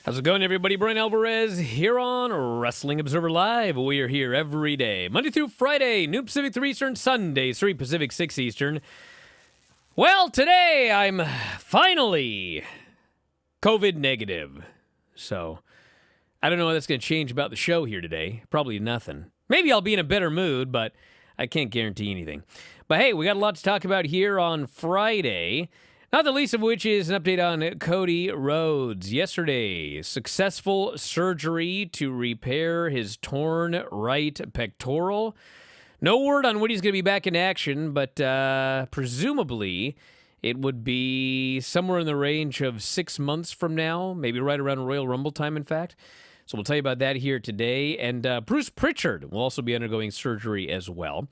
How's it going, everybody? Bryan Alvarez here on Wrestling Observer Live. We are here every day, Monday through Friday, noon Pacific, 3 Eastern, Sundays, 3 Pacific, 6 Eastern. Well, today I'm finally COVID negative. So, I don't know what that's going to change about the show here today. Probably nothing. Maybe I'll be in a better mood, but I can't guarantee anything. But hey, we got a lot to talk about here on Friday. Not the least of which is an update on Cody Rhodes. Yesterday, successful surgery to repair his torn right pectoral. No word on when he's going to be back in action, but presumably it would be somewhere in the range of 6 months from now, maybe right around Royal Rumble time, in fact. So we'll tell you about that here today. And Bruce Prichard will also be undergoing surgery as well.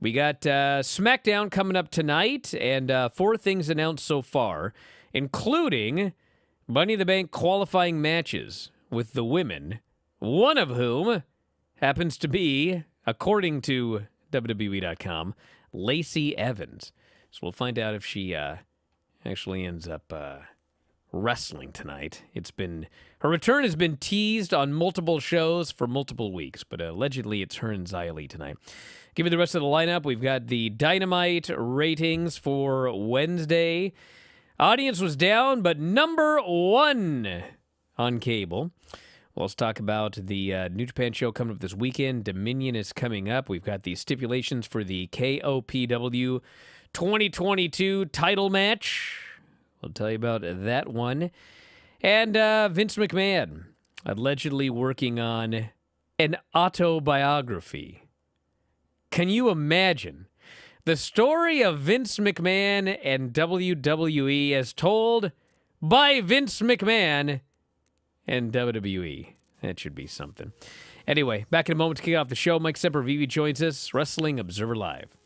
We got SmackDown coming up tonight, and 4 things announced so far, including Money in the Bank qualifying matches with the women, one of whom happens to be, according to WWE.com, Lacey Evans. So we'll find out if she actually ends up wrestling tonight. Her return has been teased on multiple shows for multiple weeks, but allegedly it's her and Xia Li tonight. Give you the rest of the lineup. We've got the Dynamite ratings for Wednesday. Audience was down, but number 1 on cable. Well, let's talk about the New Japan show coming up this weekend. Dominion is coming up. We've got the stipulations for the KOPW 2022 title match. We'll tell you about that one. And Vince McMahon allegedly working on an autobiography. Can you imagine the story of Vince McMahon and WWE as told by Vince McMahon and WWE? That should be something. Anyway, back in a moment to kick off the show. Mike Sempervive joins us, Wrestling Observer Live.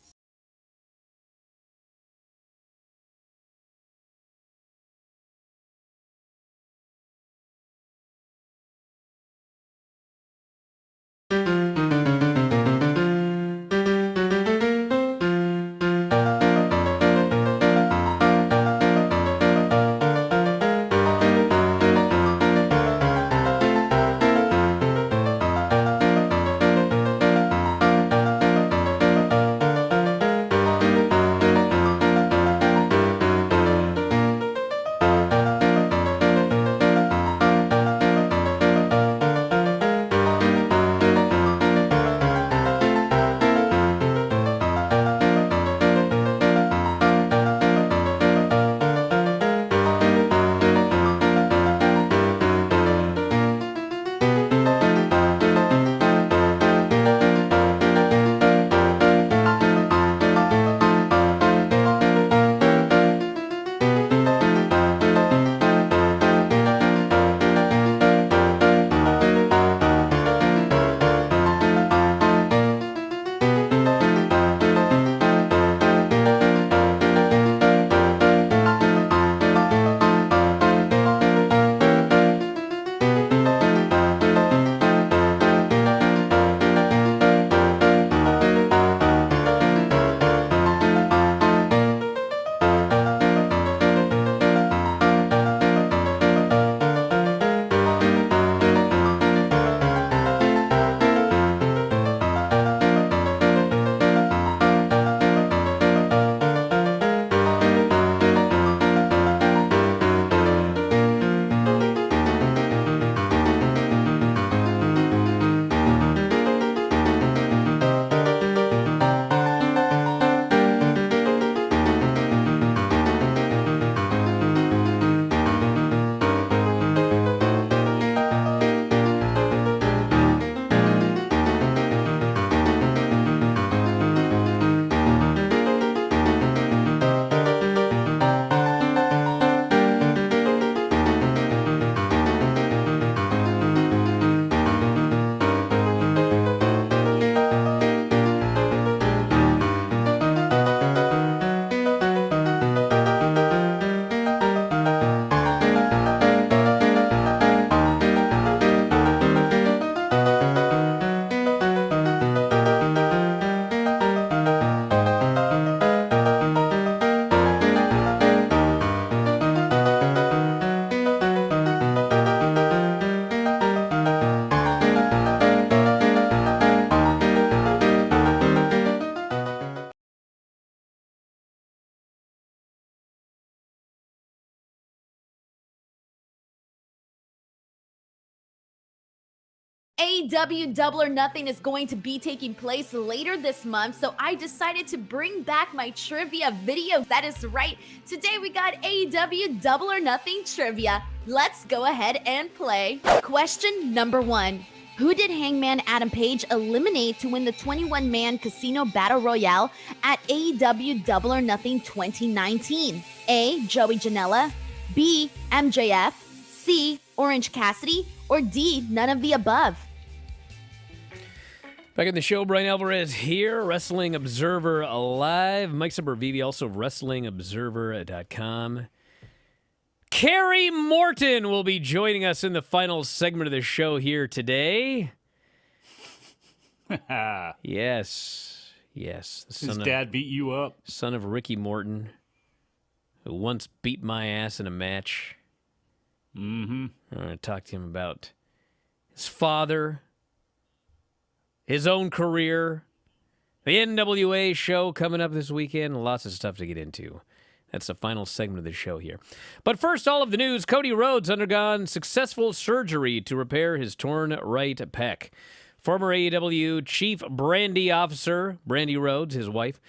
AEW Double or Nothing is going to be taking place later this month, so I decided to bring back my trivia video. That is right. Today we got AEW Double or Nothing trivia. Let's go ahead and play. Question number 1. Who did Hangman Adam Page eliminate to win the 21-man Casino Battle Royale at AEW Double or Nothing 2019? A. Joey Janela, B. MJF, C. Orange Cassidy, or D. None of the above? Back in the show, Bryan Alvarez here, Wrestling Observer Live. Mike Sempervive, also WrestlingObserver.com. Kerry Morton will be joining us in the final segment of the show here today. Yes. His dad beat you up. Son of Ricky Morton, who once beat my ass in a match. I'm going to talk to him about his father, his own career, the NWA show coming up this weekend. Lots of stuff to get into. That's the final segment of the show here. But first, all of the news. Cody Rhodes undergone successful surgery to repair his torn right pec. Former AEW Chief Brandy Officer, Brandy Rhodes, his wife,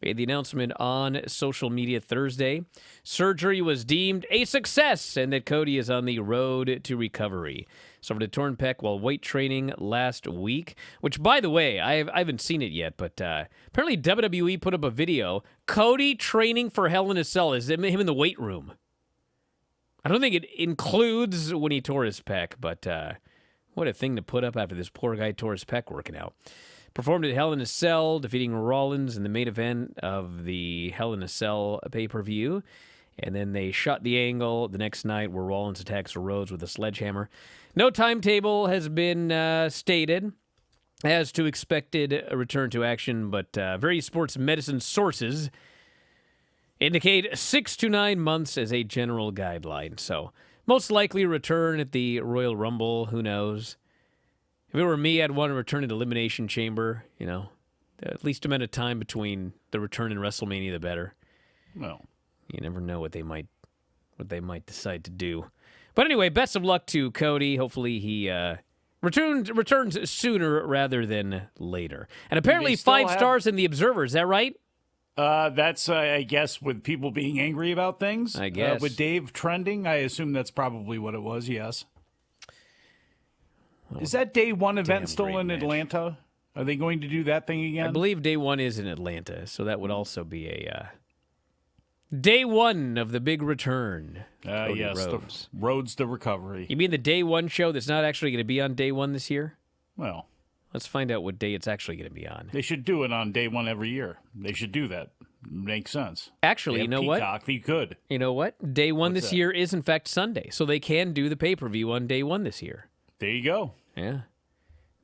made the announcement on social media Thursday. Surgery was deemed a success and that Cody is on the road to recovery. Suffered a torn pec while weight training last week, which, by the way, I haven't seen it yet, but apparently WWE put up a video. Cody training for Hell in a Cell is him in the weight room. I don't think it includes when he tore his pec, but what a thing to put up after this poor guy tore his pec working out. Performed at Hell in a Cell, defeating Rollins in the main event of the Hell in a Cell pay-per-view. And then they shot the angle the next night where Rollins attacks Rhodes with a sledgehammer. No timetable has been stated as to expected return to action, but various sports medicine sources indicate 6 to 9 months as a general guideline. So most likely return at the Royal Rumble. Who knows? If it were me, I'd want to return at Elimination Chamber. You know, at least amount of time between the return and WrestleMania, the better. Well, you never know what they might decide to do. But anyway, best of luck to Cody. Hopefully he returns sooner rather than later. And apparently 5 stars in the Observer. Is that right? That's, I guess, with people being angry about things. I guess. With Dave trending, I assume that's probably what it was, yes. Well, is that day one event still in Atlanta? Are they going to do that thing again? I believe day one is in Atlanta, so that would also be a day one of the big return. Yes, Rhodes. The Rhodes to recovery. You mean the day one show that's not actually going to be on day one this year? Well, let's find out what day it's actually going to be on. They should do it on day one every year. They should do that. Makes sense. Actually, you know Peacock, what? They could. You know what? Day one What's this that? year is, in fact, Sunday. So they can do the pay-per-view on day one this year. There you go. Yeah.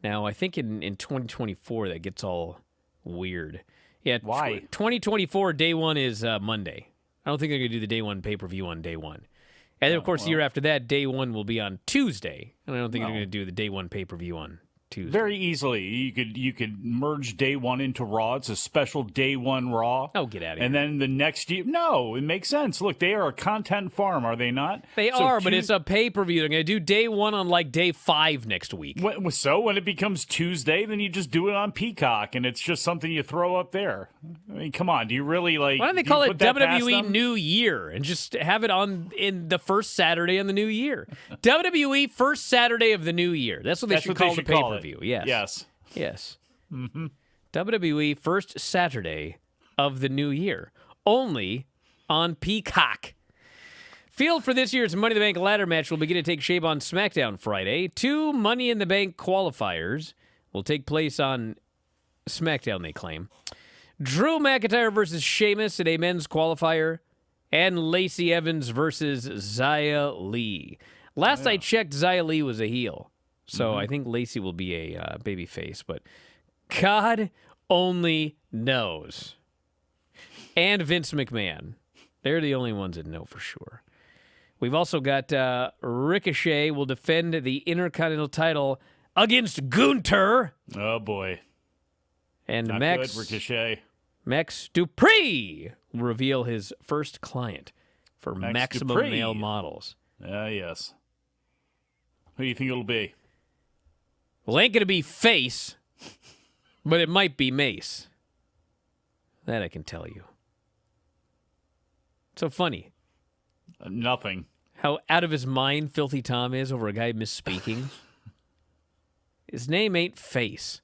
Now, I think in 2024 that gets all weird. Yeah. Why? 2024 day one is Monday. I don't think they're going to do the day one pay-per-view on day one. And then, of course, the year after that, day one will be on Tuesday. And I don't think they're going to do the day one pay-per-view on Tuesday. Very easily. You could merge day one into Raw. It's a special day one Raw. Oh, get out of here. And then the next year. No, it makes sense. Look, they are a content farm, are they not? They are, but it's a pay-per-view. They're going to do day one on like day 5 next week. So when it becomes Tuesday, then you just do it on Peacock, and it's just something you throw up there. I mean, come on. Do you really like? Why don't they call it WWE New Year and just have it on in the first Saturday of the new year? WWE first Saturday of the new year. That's what they should call the pay-per-view. Yes. Mm-hmm. WWE first Saturday of the new year. Only on Peacock. Field for this year's Money in the Bank ladder match will begin to take shape on SmackDown Friday. 2 Money in the Bank qualifiers will take place on SmackDown, they claim. Drew McIntyre versus Sheamus in a men's qualifier. And Lacey Evans versus Xia Li. Last I checked, Xia Li was a heel. So I think Lacey will be a baby face, but God only knows. And Vince McMahon. They're the only ones that know for sure. We've also got Ricochet will defend the Intercontinental title against Gunther. Oh, boy. And Not Max good, Ricochet. Max Dupree will reveal his first client for Maximum Dupree. Male Models. Yes. Who do you think it'll be? Well, ain't going to be face, but it might be mace. That I can tell you. So funny. Nothing. How out of his mind Filthy Tom is over a guy misspeaking. His name ain't Face.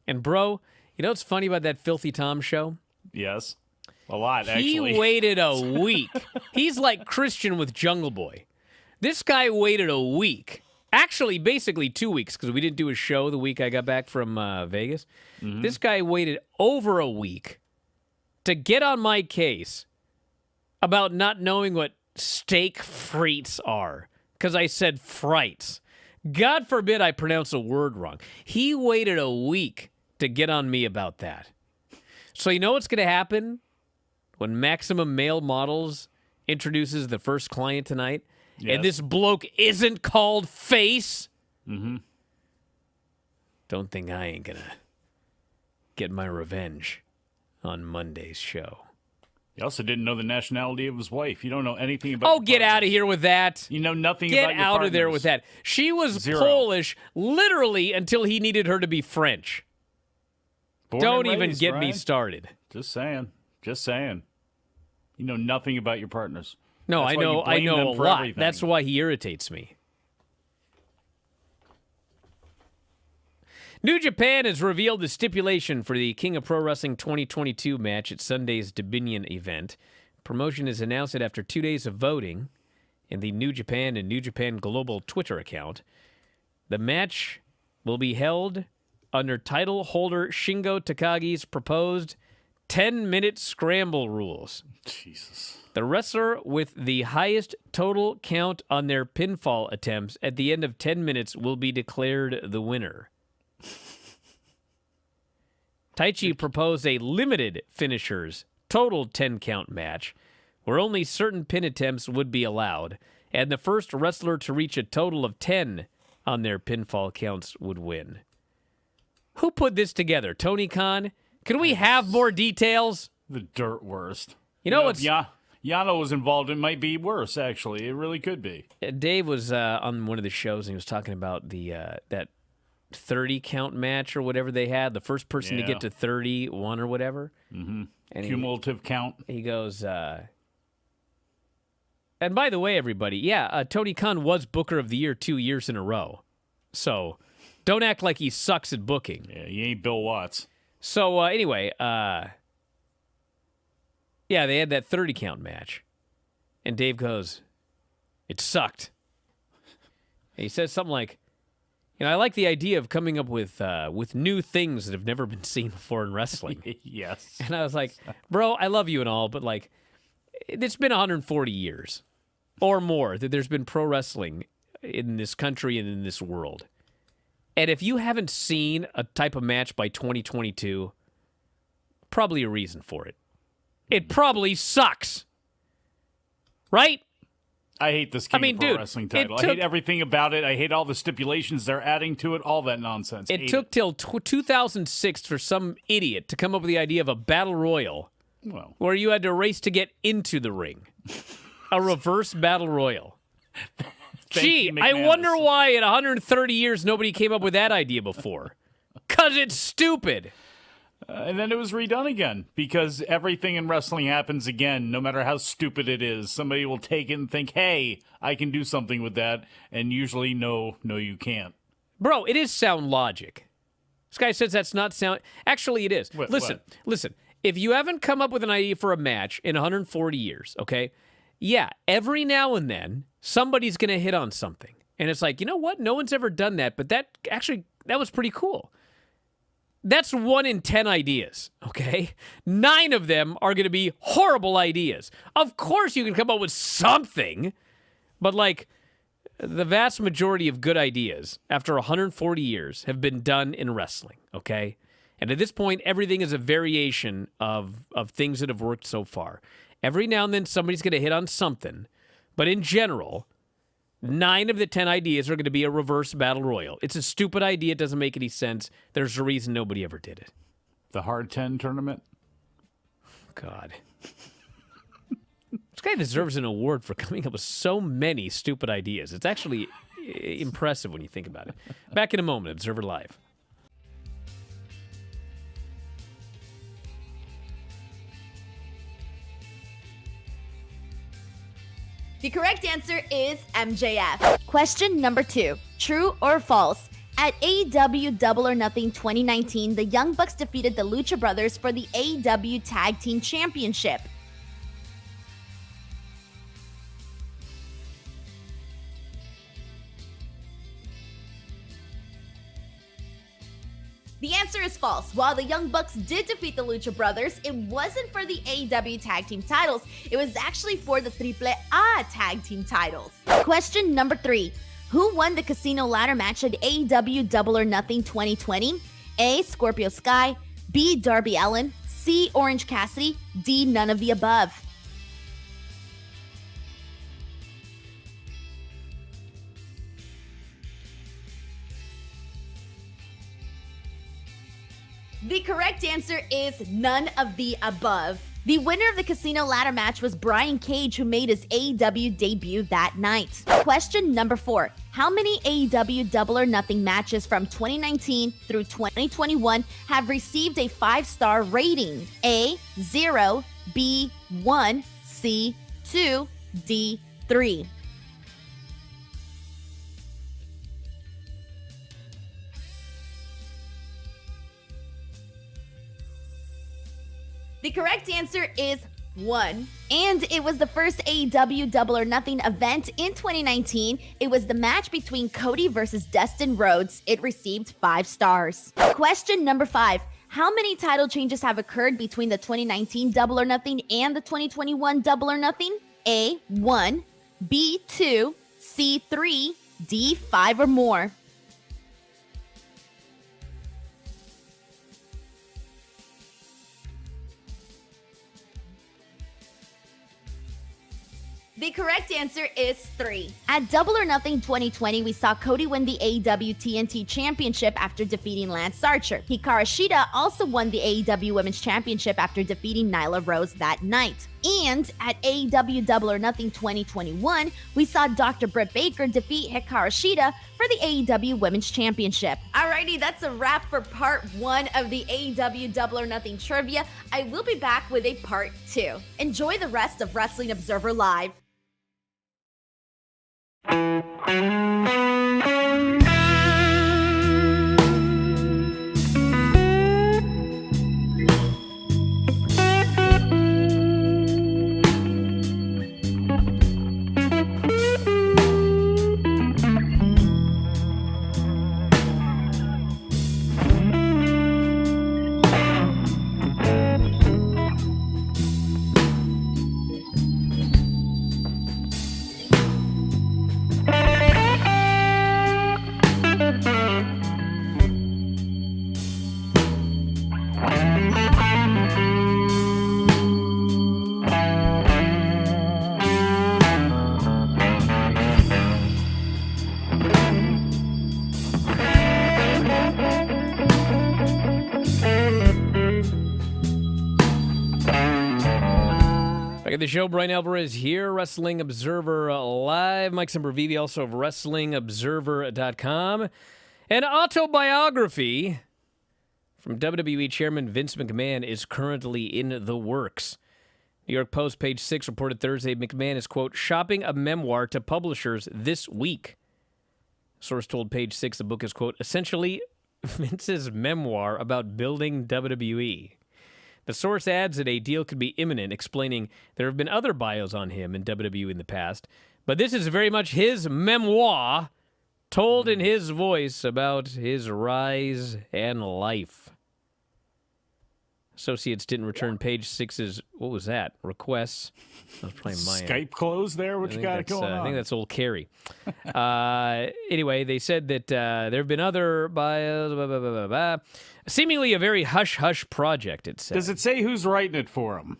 And, bro, you know what's funny about that Filthy Tom show? Yes. A lot, actually. He waited a week. He's like Christian with Jungle Boy. This guy waited a week. Actually, basically 2 weeks, because we didn't do a show the week I got back from Vegas. Mm-hmm. This guy waited over a week to get on my case about not knowing what steak frites are, because I said frites. God forbid I pronounce a word wrong. He waited a week to get on me about that. So you know what's going to happen when Maximum Male Models introduces the first client tonight? Yes. And this bloke isn't called Face? Mm-hmm. Don't think I ain't going to get my revenge on Monday's show. You also didn't know the nationality of his wife. You don't know anything about. Oh, get out of here with that. You know nothing get about your out partners. of there with that. She was Zero. Polish literally until he needed her to be French. Born Don't and even raised, get Brian. me started. Just saying. Just saying. You know nothing about your partners. No, That's I know why you blame them a for lot. everything. That's why he irritates me. New Japan has revealed the stipulation for the King of Pro Wrestling 2022 match at Sunday's Dominion event. Promotion is announced it after 2 days of voting in the New Japan and New Japan Global Twitter account. The match will be held under title holder Shingo Takagi's proposed 10-minute scramble rules. Jesus. The wrestler with the highest total count on their pinfall attempts at the end of 10 minutes will be declared the winner. Taichi proposed a limited finishers total 10-count match where only certain pin attempts would be allowed, and the first wrestler to reach a total of 10 on their pinfall counts would win. Who put this together? Tony Khan? Can we have more details? The dirt worst. You know if Yano was involved, it might be worse, actually. It really could be. Dave was on one of the shows, and he was talking about the that 30-count match or whatever they had. The first person to get to 31 or whatever. Mm-hmm. And cumulative count. He goes, and by the way, everybody, Tony Khan was Booker of the Year 2 years in a row. So don't act like he sucks at booking. Yeah, he ain't Bill Watts. So anyway, they had that 30-count match. And Dave goes, it sucked. And he says something like, I like the idea of coming up with new things that have never been seen before in wrestling. Yes. And I was like, bro, I love you and all, but like, it's been 140 years or more that there's been pro wrestling in this country and in this world. And if you haven't seen a type of match by 2022, probably a reason for it. It probably sucks. Right? I hate this King of Pro Wrestling title. I hate everything about it. I hate all the stipulations they're adding to it, all that nonsense. It took till 2006 for some idiot to come up with the idea of a battle royal where you had to race to get into the ring. A reverse battle royal. Gee, I wonder why in 130 years nobody came up with that idea before. Because it's stupid. And then it was redone again because everything in wrestling happens again, no matter how stupid it is. Somebody will take it and think, hey, I can do something with that. And usually, no, you can't. Bro, it is sound logic. This guy says that's not sound. Actually, it is. Listen. If you haven't come up with an idea for a match in 140 years, okay? Yeah, every now and then, somebody's going to hit on something. And it's like, you know what? No one's ever done that, but that was pretty cool. That's 1 in 10 ideas, okay? 9 of them are going to be horrible ideas. Of course you can come up with something, but like the vast majority of good ideas after 140 years have been done in wrestling, okay? And at this point, everything is a variation of things that have worked so far. Every now and then somebody's going to hit on something, but in general, 9 of the 10 ideas are going to be a reverse battle royal. It's a stupid idea. It doesn't make any sense. There's a reason nobody ever did it. The Hard 10 tournament? God. This guy deserves an award for coming up with so many stupid ideas. It's actually impressive when you think about it. Back in a moment, Observer Live. The correct answer is MJF. Question number 2. True or false? At AEW Double or Nothing 2019, the Young Bucks defeated the Lucha Brothers for the AEW Tag Team Championship. The answer is false. While the Young Bucks did defeat the Lucha Brothers, it wasn't for the AEW Tag Team titles. It was actually for the AAA Tag Team titles. Question number 3. Who won the Casino Ladder match at AEW Double or Nothing 2020? A. Scorpio Sky, B. Darby Allin, C. Orange Cassidy, D. None of the above. The correct answer is none of the above. The winner of the Casino Ladder match was Brian Cage, who made his AEW debut that night. Question number 4. How many AEW Double or Nothing matches from 2019 through 2021 have received a 5-star rating? A. 0, B. 1, C. 2, D. 3. The correct answer is 1. And it was the first AEW Double or Nothing event in 2019. It was the match between Cody versus Dustin Rhodes. It received 5 stars. Question number 5. How many title changes have occurred between the 2019 Double or Nothing and the 2021 Double or Nothing? A. 1, B. 2, C. 3, D. 5 or more. The correct answer is 3. At Double or Nothing 2020, we saw Cody win the AEW TNT Championship after defeating Lance Archer. Hikaru Shida also won the AEW Women's Championship after defeating Nyla Rose that night. And at AEW Double or Nothing 2021, we saw Dr. Britt Baker defeat Hikaru Shida for the AEW Women's Championship. Alrighty, that's a wrap for part 1 of the AEW Double or Nothing trivia. I will be back with a part 2. Enjoy the rest of Wrestling Observer Live. Back at the show, Bryan Alvarez here, Wrestling Observer Live. Mike Sempervive, also of WrestlingObserver.com. An autobiography from WWE Chairman Vince McMahon is currently in the works. New York Post, page 6, reported Thursday McMahon is, quote, shopping a memoir to publishers this week. Source told page 6 the book is, quote, essentially Vince's memoir about building WWE. The source adds that a deal could be imminent, explaining there have been other bios on him in WWE in the past, but this is very much his memoir, told in his voice about his rise and life. Associates didn't return page 6's, what was that, requests. I was playing my Skype close there? What you got going on? I think that's old Kerry. Anyway, they said that there have been other bios, seemingly a very hush-hush project, it said. Does it say who's writing it for him?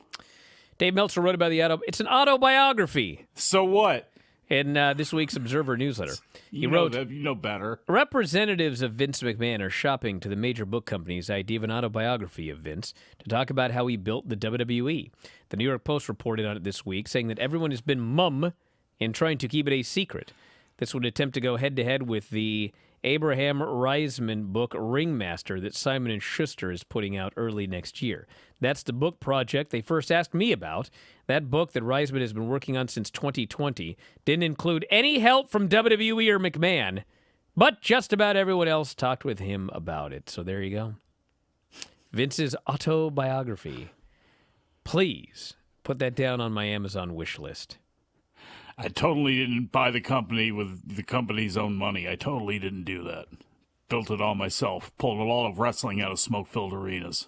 Dave Meltzer wrote about it's an autobiography. So what? In this week's Observer newsletter. He wrote, wrote, you know better. representatives of Vince McMahon are shopping to the major book companies' idea of an autobiography of Vince to talk about how he built the WWE. The New York Post reported on it this week, saying that everyone has been mum in trying to keep it a secret. This would attempt to go head-to-head with the Abraham Reisman book Ringmaster that Simon & Schuster is putting out early next year. That's the book project they first asked me about. That book that Reisman has been working on since 2020 didn't include any help from WWE or McMahon, but just about everyone else talked with him about it. So there you go. Vince's autobiography. Please put that down on my Amazon wish list. I totally didn't buy the company with the company's own money. I totally didn't do that. Built it all myself. Pulled a lot of wrestling out of smoke-filled arenas.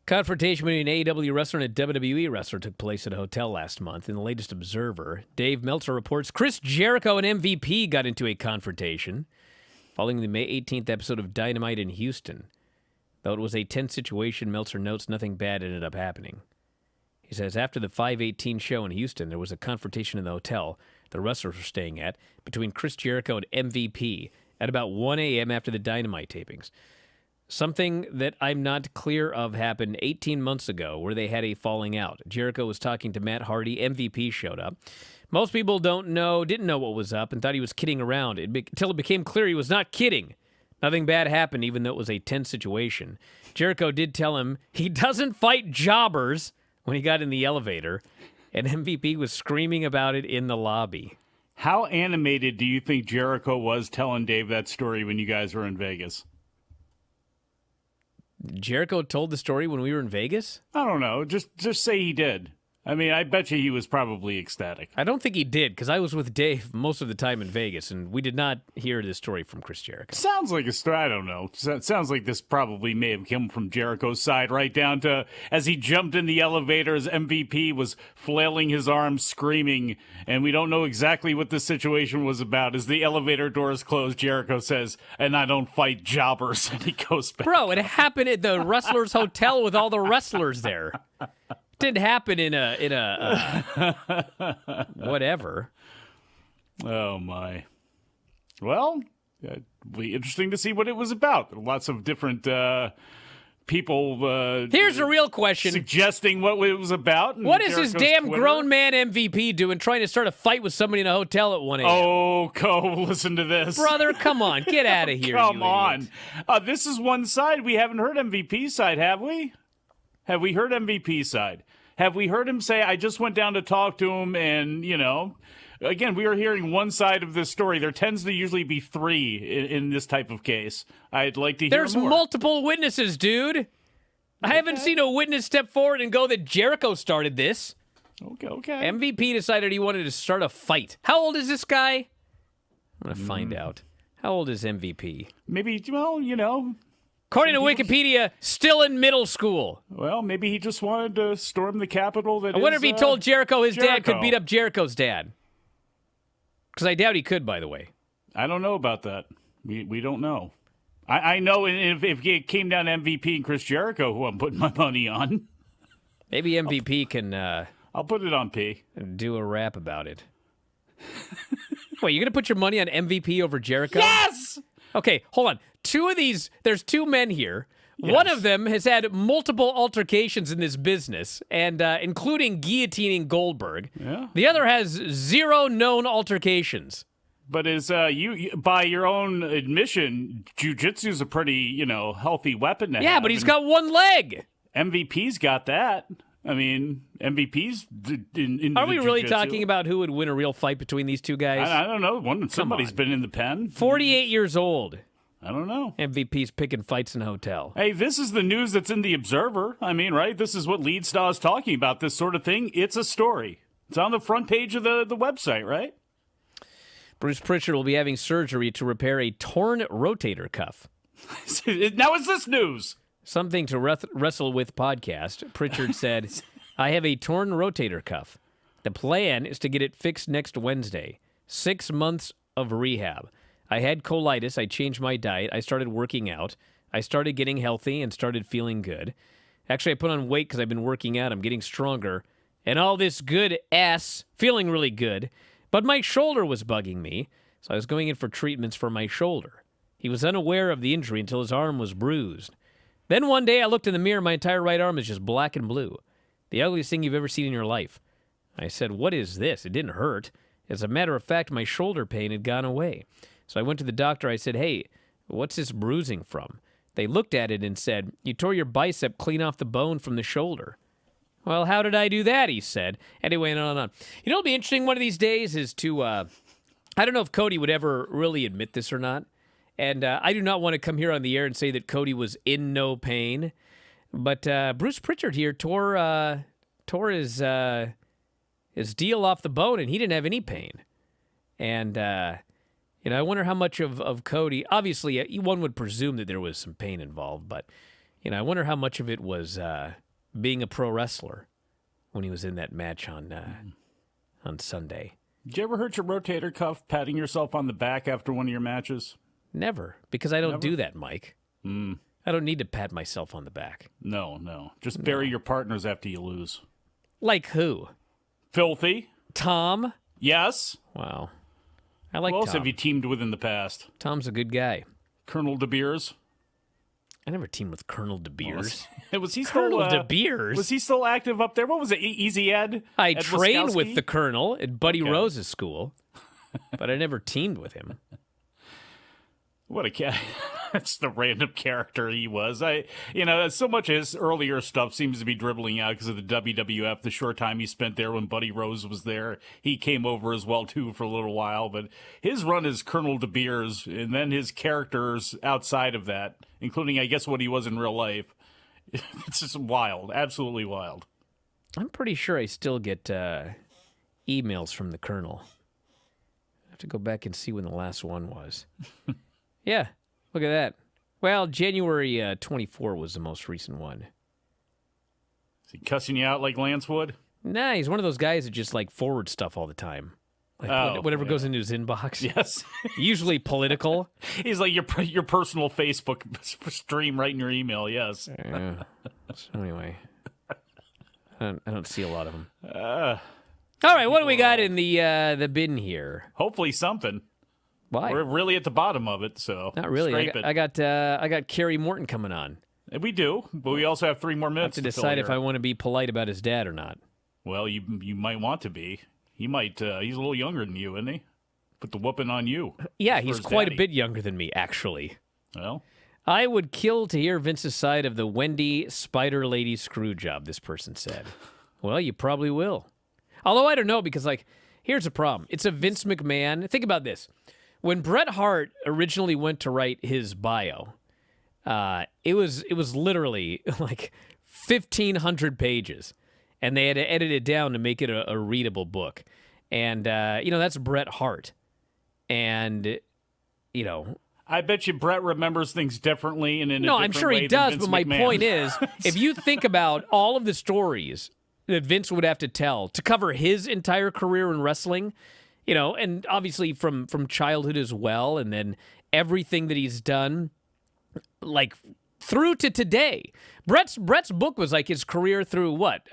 Confrontation between an AEW wrestler and a WWE wrestler took place at a hotel last month. In the latest Observer, Dave Meltzer reports Chris Jericho and MVP got into a confrontation following the May 18th episode of Dynamite in Houston. Though it was a tense situation, Meltzer notes nothing bad ended up happening. He says, after the 5/18 show in Houston, there was a confrontation in the hotel the wrestlers were staying at between Chris Jericho and MVP at about 1 a.m. after the Dynamite tapings. Something that I'm not clear of happened 18 months ago where they had a falling out. Jericho was talking to Matt Hardy. MVP showed up. Most people didn't know what was up and thought he was kidding around until it became clear he was not kidding. Nothing bad happened, even though it was a tense situation. Jericho did tell him he doesn't fight jobbers when he got in the elevator, and MVP was screaming about it in the lobby. How animated do you think Jericho was telling Dave that story when you guys were in Vegas? Jericho told the story when we were in Vegas? I don't know. Just say he did. I mean, I bet you he was probably ecstatic. I don't think he did, because I was with Dave most of the time in Vegas, and we did not hear this story from Chris Jericho. Sounds like a story. I don't know. Sounds like this probably may have come from Jericho's side, right down to as he jumped in the elevator, as MVP was flailing his arms, screaming, and we don't know exactly what the situation was about. As the elevator doors closed, Jericho says, "And I don't fight jobbers," and he goes back. Bro, it happened at the Wrestlers Hotel with all the wrestlers there. Didn't happen in a whatever. Oh my. Well, it'll be interesting to see what it was about. Lots of different people. Here's a real question: suggesting what it was about. What is this damn grown man MVP doing, trying to start a fight with somebody in a hotel at 1 a.m.? Oh, go listen to this, brother. Come on, get out of here. Come on. This is one side. We haven't heard MVP's side, have we? Have we heard MVP's side? Have we heard him say, I just went down to talk to him and, again, we are hearing one side of this story. There tends to usually be three in this type of case. I'd like to hear There's more. Multiple witnesses, dude. Okay. I haven't seen a witness step forward and go that Jericho started this. Okay. MVP decided he wanted to start a fight. How old is this guy? I'm going to find out. How old is MVP? Maybe, According to Wikipedia, still in middle school. Well, maybe he just wanted to storm the Capitol. I wonder if he told Jericho his dad could beat up Jericho's dad. Because I doubt he could, by the way. I don't know about that. We don't know. I know if it came down to MVP and Chris Jericho, who I'm putting my money on. Maybe MVP can... I'll put it on P. Do a rap about it. Wait, you're going to put your money on MVP over Jericho? Yes! Okay, hold on. There's two men here. Yes. One of them has had multiple altercations in this business, and including guillotining Goldberg. Yeah. The other has 0 known altercations. But you by your own admission, jiu-jitsu's a pretty, healthy weapon to have. Yeah, but he's got one leg. MVP's got that. I mean, MVP's in Are we really jiu-jitsu. talking about who would win a real fight between these two guys? I don't know. Somebody's been in the pen. 48 years old. I don't know. MVP's picking fights in a hotel. Hey, this is the news that's in the Observer. I mean, right? This is what Lead Star is talking about, this sort of thing. It's a story. It's on the front page of the website, right? Bruce Prichard will be having surgery to repair a torn rotator cuff. Now is this news? Something to wrestle with podcast. Prichard said, I have a torn rotator cuff. The plan is to get it fixed next Wednesday. 6 months of rehab. I had colitis. I changed my diet. I started working out. I started getting healthy and started feeling good. Actually, I put on weight because I've been working out. I'm getting stronger. And all this good ass, feeling really good. But my shoulder was bugging me, so I was going in for treatments for my shoulder. He was unaware of the injury until his arm was bruised. Then one day I looked in the mirror. My entire right arm is just black and blue. The ugliest thing you've ever seen in your life. I said, what is this? It didn't hurt. As a matter of fact, my shoulder pain had gone away. So I went to the doctor. I said, hey, what's this bruising from? They looked at it and said, you tore your bicep clean off the bone from the shoulder. Well, how did I do that, he said. Anyway, on and on. You know what'll be interesting one of these days is to, I don't know if Cody would ever really admit this or not. And I do not want to come here on the air and say that Cody was in no pain. But Bruce Prichard here tore his deal off the bone, and he didn't have any pain. And, I wonder how much of Cody, obviously, one would presume that there was some pain involved, but, I wonder how much of it was being a pro wrestler when he was in that match on Sunday. Did you ever hurt your rotator cuff patting yourself on the back after one of your matches? Never, because I don't do that, Mike. I don't need to pat myself on the back. No. Just bury your partners after you lose. Like who? Filthy. Tom? Yes. Wow. I like Who else Tom. have you teamed with in the past? Tom's a good guy. Colonel De Beers. I never teamed with Colonel De Beers. Was he still, Colonel De Beers? Was he still active up there? What was it? Easy Ed? I Ed trained Wiskowski? with the Colonel at Buddy Okay. Rose's school, but I never teamed with him. What a cat. That's the random character he was. So much of his earlier stuff seems to be dribbling out because of the WWF, the short time he spent there when Buddy Rose was there. He came over as well, too, for a little while. But his run as Colonel De Beers, and then his characters outside of that, including, I guess, what he was in real life, it's just wild. Absolutely wild. I'm pretty sure I still get emails from the Colonel. I have to go back and see when the last one was. Yeah, look at that. Well, January 24 was the most recent one. Is he cussing you out like Lance would? Nah, he's one of those guys that just like forward stuff all the time. Like whatever goes into his inbox. Yes. Usually political. He's like your personal Facebook stream right in your email, yes. Yeah. So anyway, I don't see a lot of them. All right, what do we got in the bin here? Hopefully something. Why? We're really at the bottom of it, so Not really. scrape it. I got Kerry Morton coming on. We do, but we also have 3 more I have minutes to to decide fill if here. I want to be polite about his dad or not. Well, you might want to be. He might. He's a little younger than you, isn't he? Put the whooping on you. Yeah, for he's his quite daddy. a bit younger than me, actually. Well, I would kill to hear Vince's side of the Wendy Spider Lady screw job, this person said. Well, you probably will. Although I don't know, because, here's the problem. It's a Vince McMahon. Think about this. When Bret Hart originally went to write his bio, it was literally 1,500 pages, and they had to edit it down to make it a readable book. And, that's Bret Hart. And, I bet you Brett remembers things differently and in a no, different I'm sure way he than does, Vince but my McMahon. point is, if you think about all of the stories that Vince would have to tell to cover his entire career in wrestling, and obviously from childhood as well, and then everything that he's done, through to today. Brett's book was his career through what,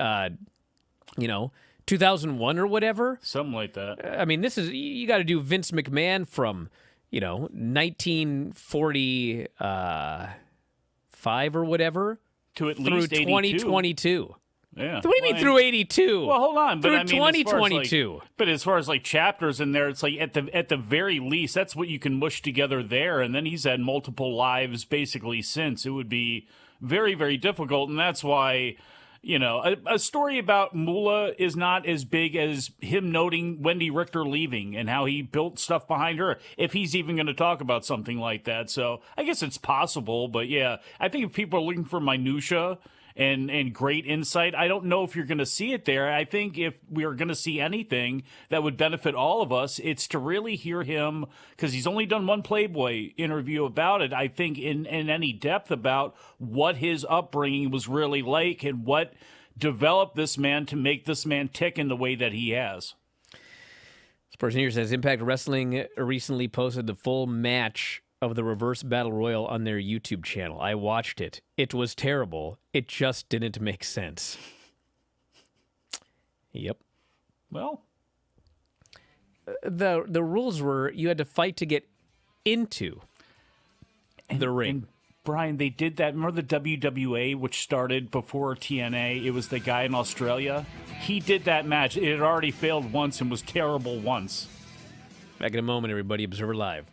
2001 or whatever. Something like that. I mean, you got to do Vince McMahon from 1945 or whatever To at through least 82. 2022. Yeah. What do you mean through 82? Well, hold on, but through I mean, as far as, 2022. but as far as chapters in there, it's at the very least, that's what you can mush together there. And then he's had multiple lives basically since. It would be very, very difficult, and that's why. A story about Moolah is not as big as him noting Wendy Richter leaving and how he built stuff behind her, if he's even going to talk about something like that. So I guess it's possible, but yeah, I think if people are looking for minutia and great insight, I don't know if you're going to see it there. I think if we are going to see anything that would benefit all of us, it's to really hear him, because he's only done one Playboy interview about it, I think in any depth about what his upbringing was really like and what developed this man to make this man tick in the way that he has. This person here says Impact Wrestling recently posted the full match of the Reverse Battle Royal on their YouTube channel. I watched it. It was terrible. It just didn't make sense. Yep. Well, the rules were you had to fight to get into the ring. And Brian, they did that. Remember the WWA, which started before TNA? It was the guy in Australia. he did that match. It had already failed once and was terrible once. Back in a moment, everybody. Observer Live.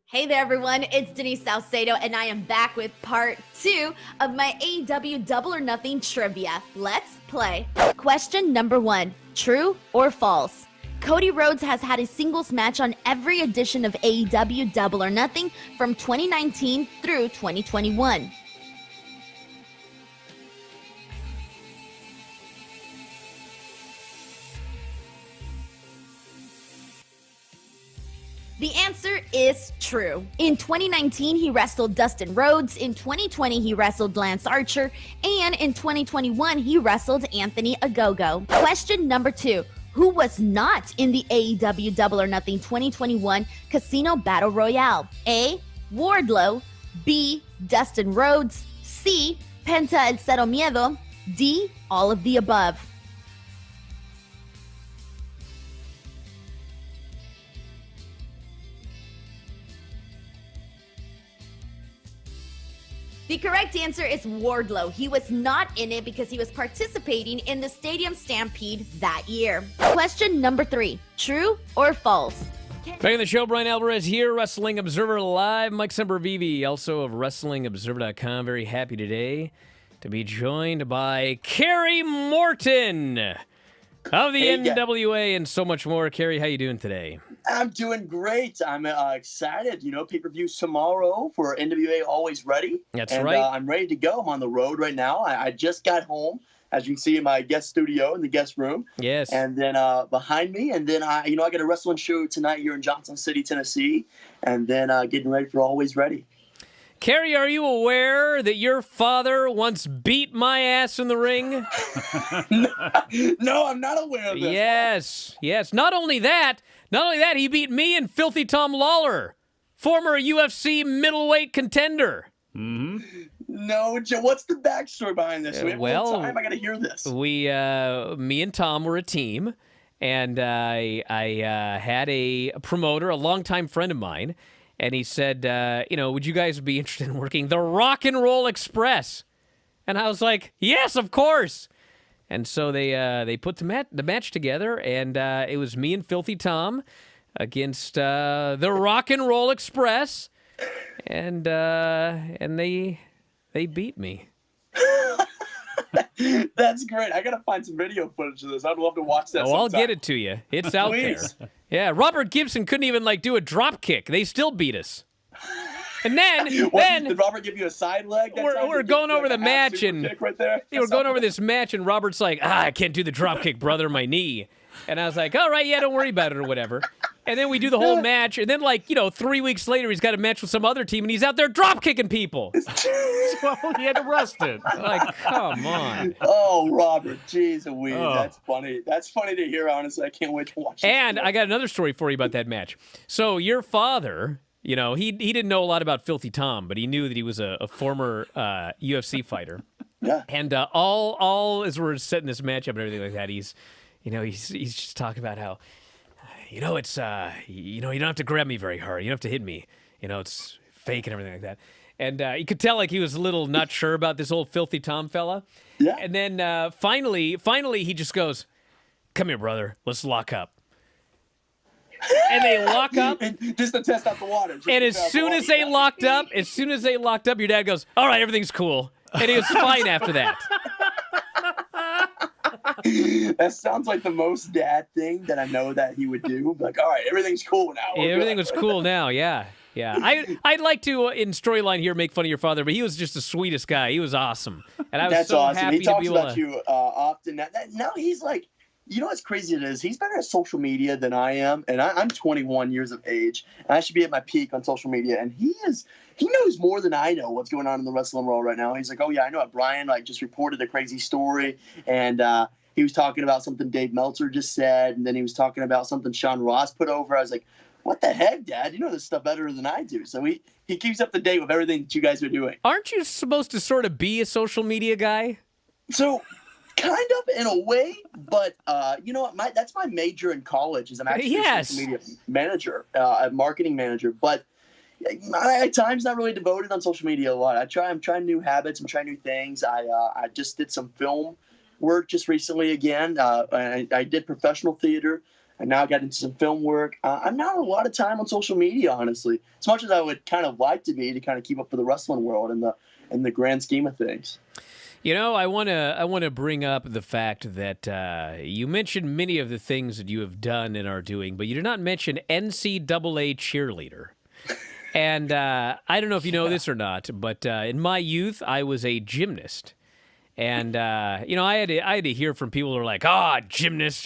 Hey there, everyone. It's Denise Salcedo, and I am back with part 2 of my AEW Double or Nothing trivia. Let's play. Question number 1. True or false? Cody Rhodes has had a singles match on every edition of AEW Double or Nothing from 2019 through 2021. The answer is true. In 2019, he wrestled Dustin Rhodes. In 2020, he wrestled Lance Archer. And in 2021, he wrestled Anthony Ogogo. Question number 2. Who was not in the AEW Double or Nothing 2021 Casino Battle Royale? A. Wardlow. B. Dustin Rhodes. C. Penta El Cero Miedo. D. All of the above. The correct answer is Wardlow. He was not in it because he was participating in the Stadium Stampede that year. Question number 3. True or false? Back in the show, Bryan Alvarez here, Wrestling Observer Live. Mike Sempervive, also of WrestlingObserver.com. Very happy today to be joined by Kerry Morton of the NWA and so much more. Kerry, how you doing today? I'm doing great. I'm excited. Pay-per-views tomorrow for NWA Always Ready. That's right. I'm ready to go. I'm on the road right now. I just got home, as you can see in my guest studio in the guest room. Yes. And then behind me, and then I got a wrestling show tonight here in Johnson City, Tennessee, and then getting ready for Always Ready. Kerry, are you aware that your father once beat my ass in the ring? No, I'm not aware of this. Yes. Not only that, he beat me and Filthy Tom Lawler, former UFC middleweight contender. Mm-hmm. No, Joe, what's the backstory behind this? We have time. I got to hear this. Me and Tom were a team, and I had a promoter, a longtime friend of mine, and he said, would you guys be interested in working the Rock and Roll Express? And I was like, yes, of course. And so they put the match together, and it was me and Filthy Tom against the Rock and Roll Express, and they beat me. That's great. I gotta find some video footage of this. I'd love to watch that. Oh, I'll get it to you. It's out there. Yeah, Robert Gibson couldn't even do a drop kick. They still beat us. And then did Robert give you a side leg? We're going over the match, and right there? We're going over this match, and Robert's like, I can't do the drop kick, brother, my knee. And I was like, all right, yeah, don't worry about it or whatever. And then we do the whole match, and then 3 weeks later, he's got a match with some other team, and he's out there drop kicking people. Well, he had to rest it. Come on. Oh, Robert, jeez Louise, that's funny. That's funny to hear. Honestly, I can't wait to watch. And I got another story for you about that match. So your father, he didn't know a lot about Filthy Tom, but he knew that he was a former UFC fighter. Yeah. And all as we're setting this match up and everything like that, he's just talking about how, it's, you don't have to grab me very hard. You don't have to hit me. It's fake and everything like that. And you could tell he was a little not sure about this old Filthy Tom fella. Yeah. And then finally he just goes, come here, brother. Let's lock up. And they lock up. Just to test out the water. And as soon as they locked up, your dad goes, all right, everything's cool. And he was fine after that. That sounds like the most dad thing that I know that he would do. Like, all right, everything's cool now. Yeah, everything was cool now, yeah. I'd like to, in storyline here, make fun of your father, but he was just the sweetest guy. He was awesome. And I was awesome. Happy he talks to be able about you often. Now he's like, what's crazy it is? He's better at social media than I am, and I'm 21 years of age, and I should be at my peak on social media, and he knows more than I know what's going on in the wrestling world right now. He's like, oh yeah, I know Brian just reported a crazy story, and he was talking about something Dave Meltzer just said, and then he was talking about something Sean Ross put over. I was like, what the heck, Dad? You know this stuff better than I do. So he keeps up to date with everything that you guys are doing. Aren't you supposed to sort of be a social media guy? So kind of in a way, but you know what? That's my major in college. Is I'm actually a social media manager, a marketing manager. But my time's not really devoted on social media a lot. I'm trying new habits. I'm trying new things. I just did some film work just recently again. I did professional theater. I now got into some film work. I'm not a lot of time on social media, honestly, as much as I would kind of like to be to kind of keep up with the wrestling world in the grand scheme of things. I want to bring up the fact that you mentioned many of the things that you have done and are doing, but you did not mention NCAA cheerleader. And I don't know if you know this or not, but in my youth, I was a gymnast. And, I had to hear from people who were like, gymnast,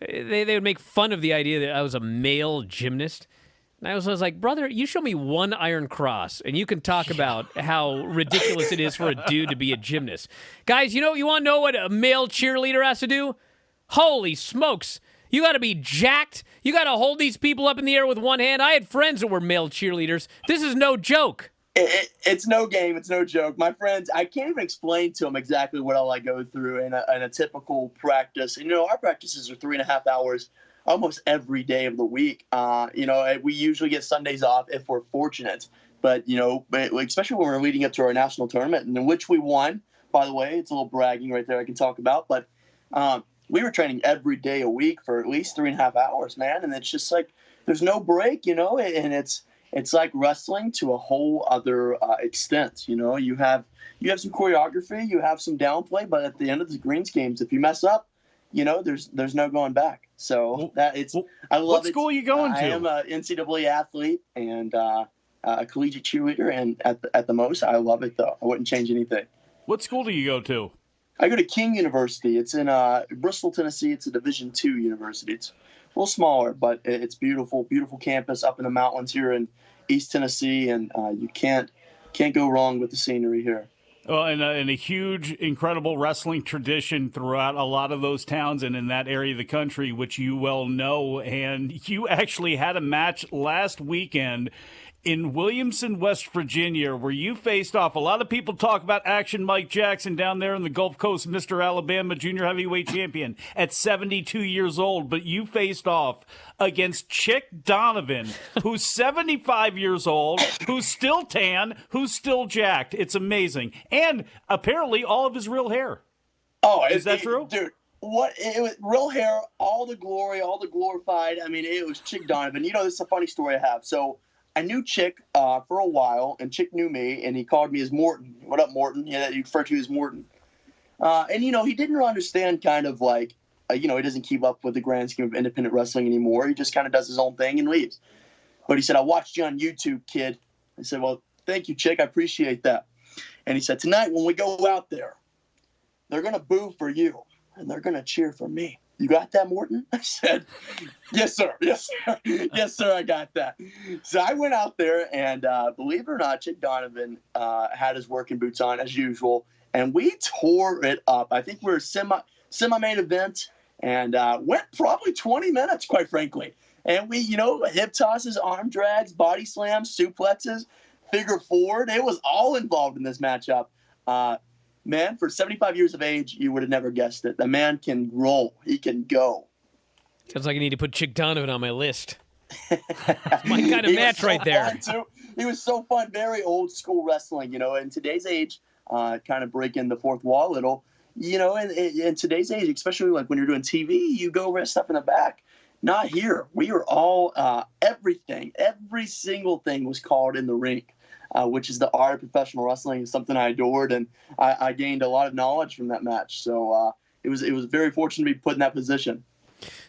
they would make fun of the idea that I was a male gymnast. And I was like, brother, you show me one Iron Cross, and you can talk about how ridiculous it is for a dude to be a gymnast. Guys, you want to know what a male cheerleader has to do? Holy smokes. You got to be jacked. You got to hold these people up in the air with one hand. I had friends that were male cheerleaders. This is no joke. It's no game. It's no joke. My friends, I can't even explain to them exactly what all I go through in a typical practice. And, our practices are 3.5 hours almost every day of the week. We usually get Sundays off if we're fortunate. But, especially when we're leading up to our national tournament, in which we won, by the way. It's a little bragging right there I can talk about. But we were training every day a week for at least 3.5 hours, man. And it's just like there's no break, and it's like wrestling to a whole other extent. You have some choreography, you have some downplay, but at the end of the greens games, if you mess up, there's no going back. So I love it. What school are you going to? I am an NCAA athlete and a collegiate cheerleader, and at the most, I love it though. I wouldn't change anything. What school do you go to? I go to King University. It's in Bristol, Tennessee. It's a Division II university. It's a little smaller, but it's beautiful, beautiful campus up in the mountains here in East Tennessee, and you can't go wrong with the scenery here. Well, and a huge, incredible wrestling tradition throughout a lot of those towns and in that area of the country, which you well know. And you actually had a match last weekend in Williamson, West Virginia, where you faced off. A lot of people talk about Action Mike Jackson down there in the Gulf Coast, Mr. Alabama junior heavyweight champion at 72 years old, but you faced off against Chick Donovan, who's 75 years old, who's still tan, who's still jacked. It's amazing. And apparently all of his real hair. Oh, is that true? Dude, what? It was real hair, all the glory, all the glorified. I mean, it was Chick Donovan. This is a funny story I have. So I knew Chick for a while, and Chick knew me, and he called me as Morton. What up, Morton? Yeah, you refer to as Morton. And, he didn't really understand kind of like, he doesn't keep up with the grand scheme of independent wrestling anymore. He just kind of does his own thing and leaves. But he said, I watched you on YouTube, kid. I said, well, thank you, Chick. I appreciate that. And he said, tonight when we go out there, they're going to boo for you and they're going to cheer for me. You got that, Morton? I said, yes, sir. Yes, sir. Yes, sir, I got that. So I went out there, and believe it or not, Chick Donovan had his working boots on as usual, and we tore it up. I think we were semi-main event, and went probably 20 minutes, quite frankly. And we, hip tosses, arm drags, body slams, suplexes, figure four. It was all involved in this matchup. Man, for 75 years of age, you would have never guessed it. The man can roll. He can go. Sounds like I need to put Chick Donovan on my list. My kind of match right there. He was so fun. Very old school wrestling, in today's age, kind of breaking the fourth wall a little. In today's age, especially like when you're doing TV, you go rest up in the back. Not here. We are all, everything, every single thing was called in the ring. Which is the art of professional wrestling, is something I adored, and I gained a lot of knowledge from that match. So it was very fortunate to be put in that position.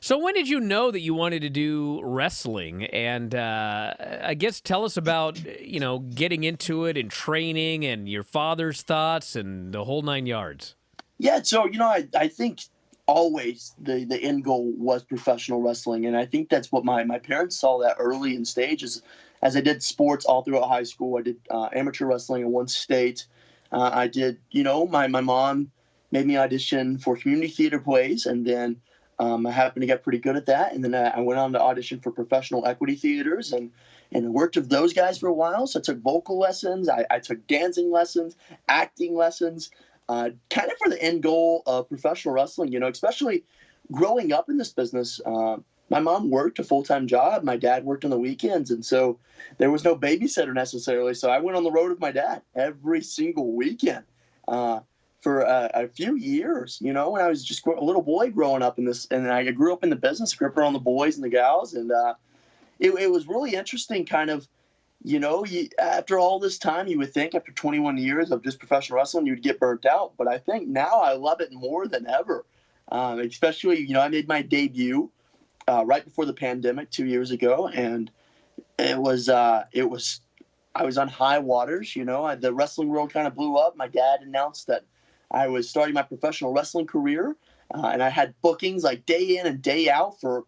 So when did you know that you wanted to do wrestling? And I guess tell us about, getting into it and training and your father's thoughts and the whole 9 yards. Yeah, so, I think always the end goal was professional wrestling, and I think that's what my parents saw that early in stages. As I did sports all throughout high school, I did amateur wrestling in one state. I did, my mom made me audition for community theater plays, and then I happened to get pretty good at that. And then I went on to audition for professional equity theaters and worked with those guys for a while. So I took vocal lessons, I took dancing lessons, acting lessons, kind of for the end goal of professional wrestling, especially growing up in this business. My mom worked a full-time job. My dad worked on the weekends, and so there was no babysitter necessarily. So I went on the road with my dad every single weekend for a few years, when I was just a little boy growing up in this. And I grew up in the business, grew up around the boys and the gals, and it was really interesting kind of, after all this time, you would think after 21 years of just professional wrestling, you would get burnt out. But I think now I love it more than ever, especially, I made my debut right before the pandemic 2 years ago, and I was on high waters. The wrestling world kind of blew up. My dad announced that I was starting my professional wrestling career, and I had bookings like day in and day out for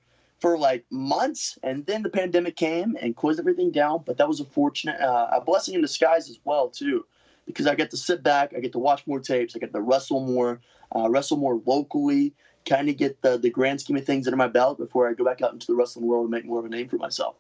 like months, and then the pandemic came and closed everything down. But that was a blessing in disguise as well too, because I get to sit back, I get to watch more tapes, I get to wrestle more locally, kind of get the grand scheme of things under my belt before I go back out into the wrestling world and make more of a name for myself.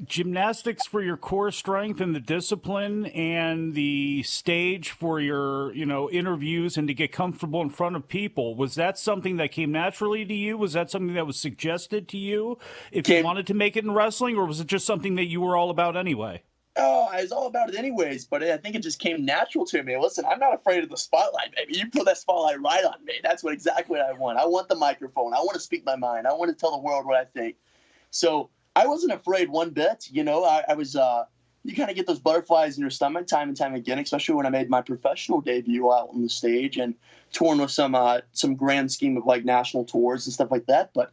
Gymnastics for your core strength and the discipline, and the stage for your, interviews and to get comfortable in front of people. Was that something that came naturally to you? Was that something that was suggested to you if you wanted to make it in wrestling, or was it just something that you were all about anyway? Oh, I was all about it anyways, but I think it just came natural to me. Listen, I'm not afraid of the spotlight, baby. You put that spotlight right on me. That's exactly what I want. I want the microphone. I want to speak my mind. I want to tell the world what I think. So I wasn't afraid one bit. I was, you kind of get those butterflies in your stomach time and time again, especially when I made my professional debut out on the stage and touring with some grand scheme of like national tours and stuff like that. But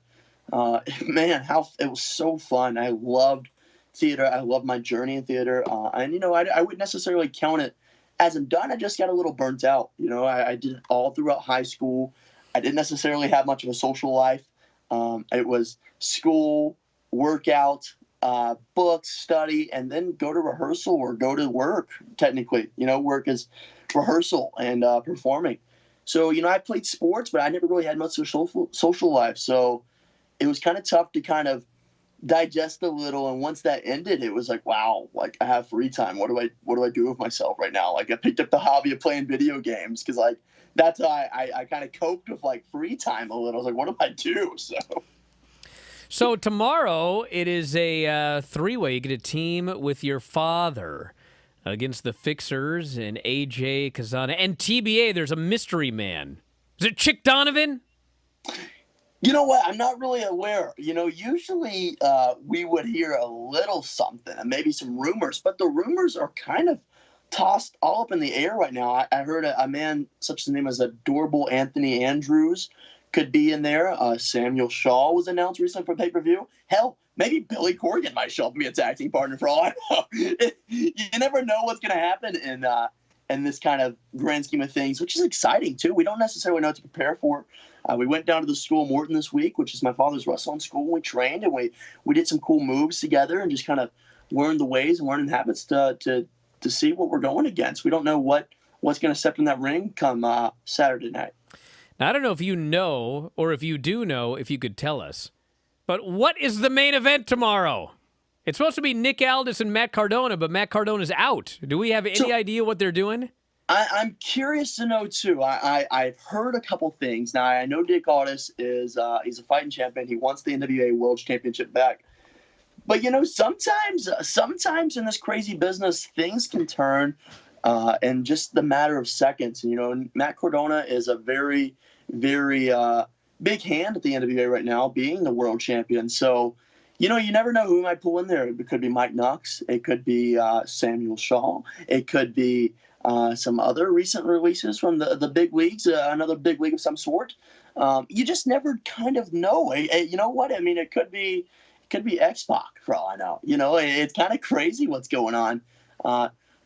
man, it was so fun. I loved theater. I love my journey in theater. And I wouldn't necessarily count it as I'm done. I just got a little burnt out. I did it all throughout high school. I didn't necessarily have much of a social life. It was school, workout, books, study, and then go to rehearsal or go to work. Technically, work is rehearsal and performing. So, I played sports, but I never really had much of a social life. So it was kind of tough to kind of digest a little, and once that ended, it was like, wow, like I have free time. What do I do with myself right now? Like I picked up the hobby of playing video games because like that's how I kind of coped with like free time a little. I was like, what do I do? So tomorrow it is a three-way. You get a team with your father against the Fixers and AJ Kazana and TBA. There's a mystery man. Is it Chick Donovan? You know what? I'm not really aware. Usually we would hear a little something and maybe some rumors, but the rumors are kind of tossed all up in the air right now. I heard a man such as the name as Adorable Anthony Andrews could be in there. Samuel Shaw was announced recently for pay-per-view. Hell, maybe Billy Corgan might show up and be a tag team partner for all I know. You never know what's going to happen in this kind of grand scheme of things, which is exciting too. We don't necessarily know what to prepare for. We went down to the school of Morton this week, which is my father's wrestling school. We trained and we did some cool moves together and just kind of learned the ways and learning habits to see what we're going against. We don't know what's going to step in that ring come Saturday night. Now, I don't know if you know, or if you do know, if you could tell us, but what is the main event tomorrow? It's supposed to be Nick Aldis and Matt Cardona, but Matt Cardona's out. Do we have any idea what they're doing? I'm curious to know, too. I've heard a couple things. Now, I know Nick Aldis he's a fighting champion. He wants the NWA World Championship back. But, sometimes in this crazy business, things can turn in just the matter of seconds. Matt Cardona is a very, very big hand at the NWA right now, being the world champion. So, you never know who might pull in there. It could be Mike Knox. It could be Samuel Shaw. It could be some other recent releases from the big leagues, another big league of some sort. You just never kind of know. You know what? I mean, it could be X-Pac for all I know. It's kind of crazy what's going on.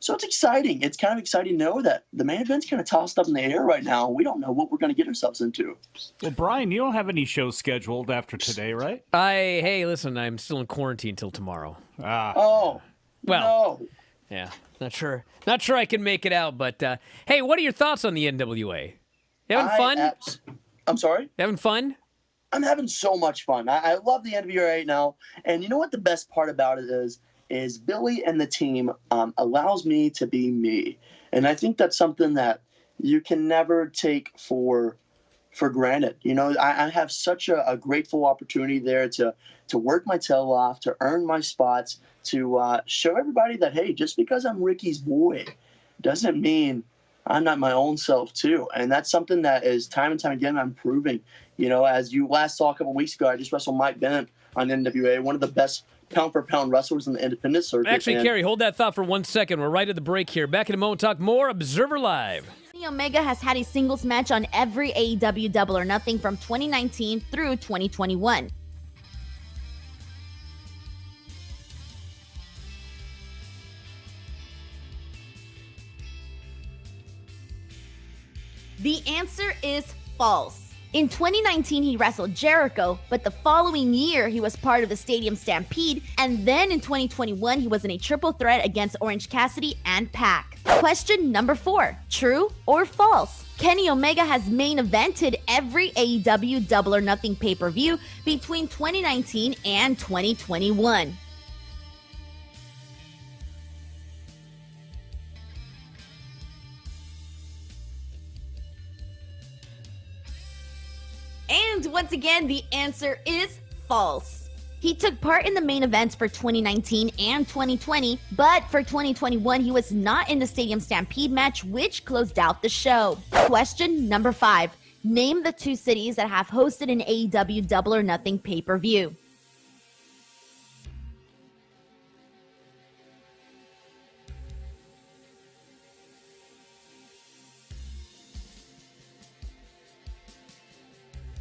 So it's exciting. It's kind of exciting to know that the main event's kind of tossed up in the air right now. We don't know what we're going to get ourselves into. Well, Brian, you don't have any shows scheduled after today, right? Hey, listen, I'm still in quarantine till tomorrow. Oh, well, no. Yeah, not sure I can make it out, but hey, what are your thoughts on the NWA? You having fun? I'm sorry? Having fun? I'm having so much fun. I love the NWA right now. And you know what the best part about it is Billy and the team allows me to be me. And I think that's something that you can never take for granted. I have such a grateful opportunity there to work my tail off, to earn my spots, to show everybody that, hey, just because I'm Ricky's boy doesn't mean I'm not my own self too. And that's something that is time and time again I'm proving. As you last saw a couple weeks ago, I just wrestled Mike Bennett on NWA, one of the best pound-for-pound wrestlers in the independent circuit. Actually, Kerry, hold that thought for 1 second. We're right at the break here. Back in a moment, talk more Observer Live. Kenny Omega has had a singles match on every AEW Double or Nothing from 2019 through 2021. The answer is false. In 2019, he wrestled Jericho, but the following year, he was part of the Stadium Stampede, and then in 2021, he was in a triple threat against Orange Cassidy and Pac. Question number 4, true or false? Kenny Omega has main evented every AEW Double or Nothing pay-per-view between 2019 and 2021. And once again, the answer is false. He took part in the main events for 2019 and 2020, but for 2021, he was not in the Stadium Stampede match, which closed out the show. Question number 5. Name the 2 cities that have hosted an AEW Double or Nothing pay-per-view.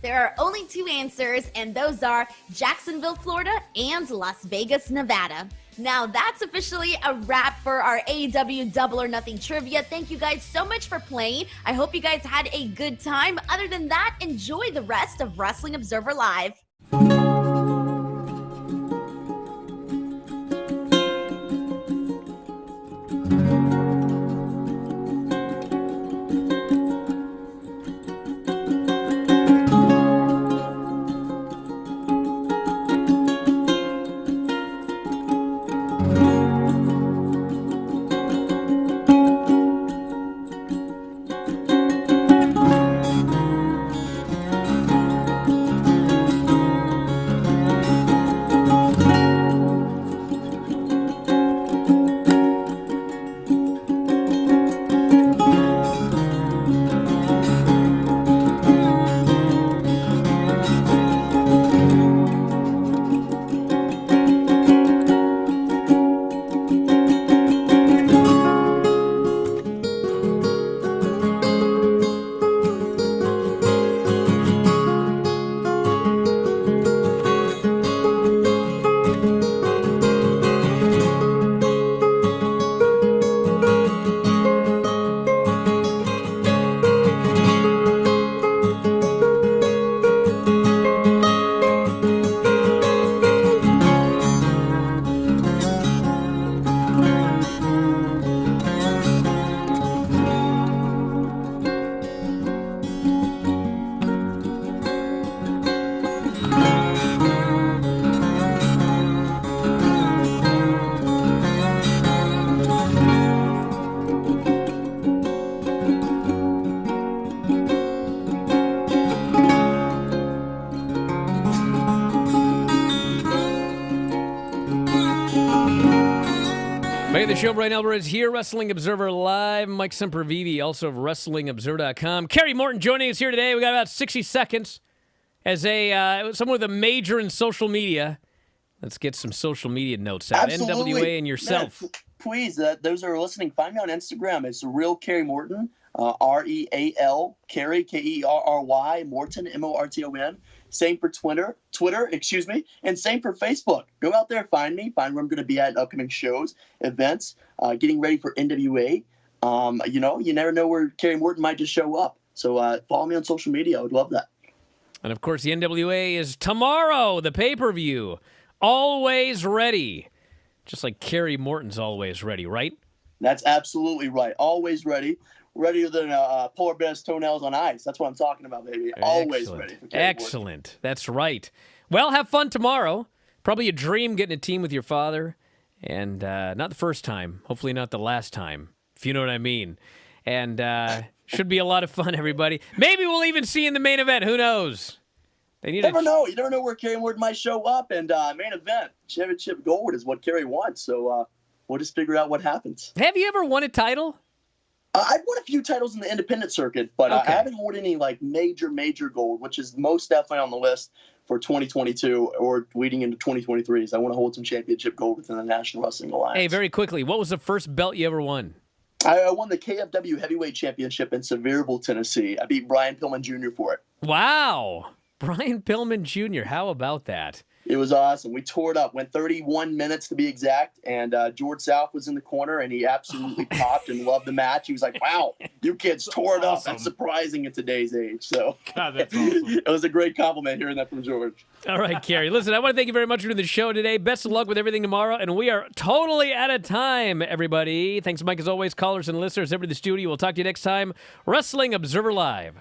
There are only 2 answers, and those are Jacksonville, Florida, and Las Vegas, Nevada. Now, that's officially a wrap for our AEW Double or Nothing trivia. Thank you guys so much for playing. I hope you guys had a good time. Other than that, enjoy the rest of Wrestling Observer Live. Hey, the show, Bryan Alvarez here, Wrestling Observer Live. Mike Sempervive, also of WrestlingObserver.com. Kerry Morton joining us here today. We got about 60 seconds as someone with a major in social media. Let's get some social media notes out. Absolutely. NWA and yourself. Man, please, those that are listening, find me on Instagram. It's the real Kerry Morton, R-E-A-L, Kerry, K-E-R-R-Y, Morton, M-O-R-T-O-N. Same for Twitter, and same for Facebook. Go out there, find me, find where I'm going to be at upcoming shows, events, getting ready for NWA. You never know where Kerry Morton might just show up. So follow me on social media. I would love that. And, of course, the NWA is tomorrow, the pay-per-view. Always ready. Just like Kerry Morton's always ready, right? That's absolutely right. Always ready. Readier than polar bear's toenails on ice. That's what I'm talking about, baby. Always ready. For Excellent. That's right. Well, have fun tomorrow. Probably a dream getting a team with your father. And not the first time. Hopefully not the last time, if you know what I mean. And should be a lot of fun, everybody. Maybe we'll even see you in the main event. Who knows? You never know. You never know where Kerry Morton might show up. And main event, championship gold is what Kerry wants. So we'll just figure out what happens. Have you ever won a title? I've won a few titles in the independent circuit, but I haven't won any major gold, which is most definitely on the list for 2022 or leading into 2023. So I want to hold some championship gold within the National Wrestling Alliance. Hey, very quickly, what was the first belt you ever won? I won the KFW Heavyweight Championship in Sevierville, Tennessee. I beat Brian Pillman Jr. for it. Wow. Brian Pillman Jr., how about that? It was awesome. We tore it up. Went 31 minutes to be exact. And George South was in the corner, and he absolutely popped and loved the match. He was like, wow, you kids tore it up. That's surprising in today's age. So God, that's awesome. It was a great compliment hearing that from George. All right, Kerry. Listen, I want to thank you very much for doing the show today. Best of luck with everything tomorrow. And we are totally out of time, everybody. Thanks, Mike, as always, callers and listeners. Everybody in the studio. We'll talk to you next time. Wrestling Observer Live.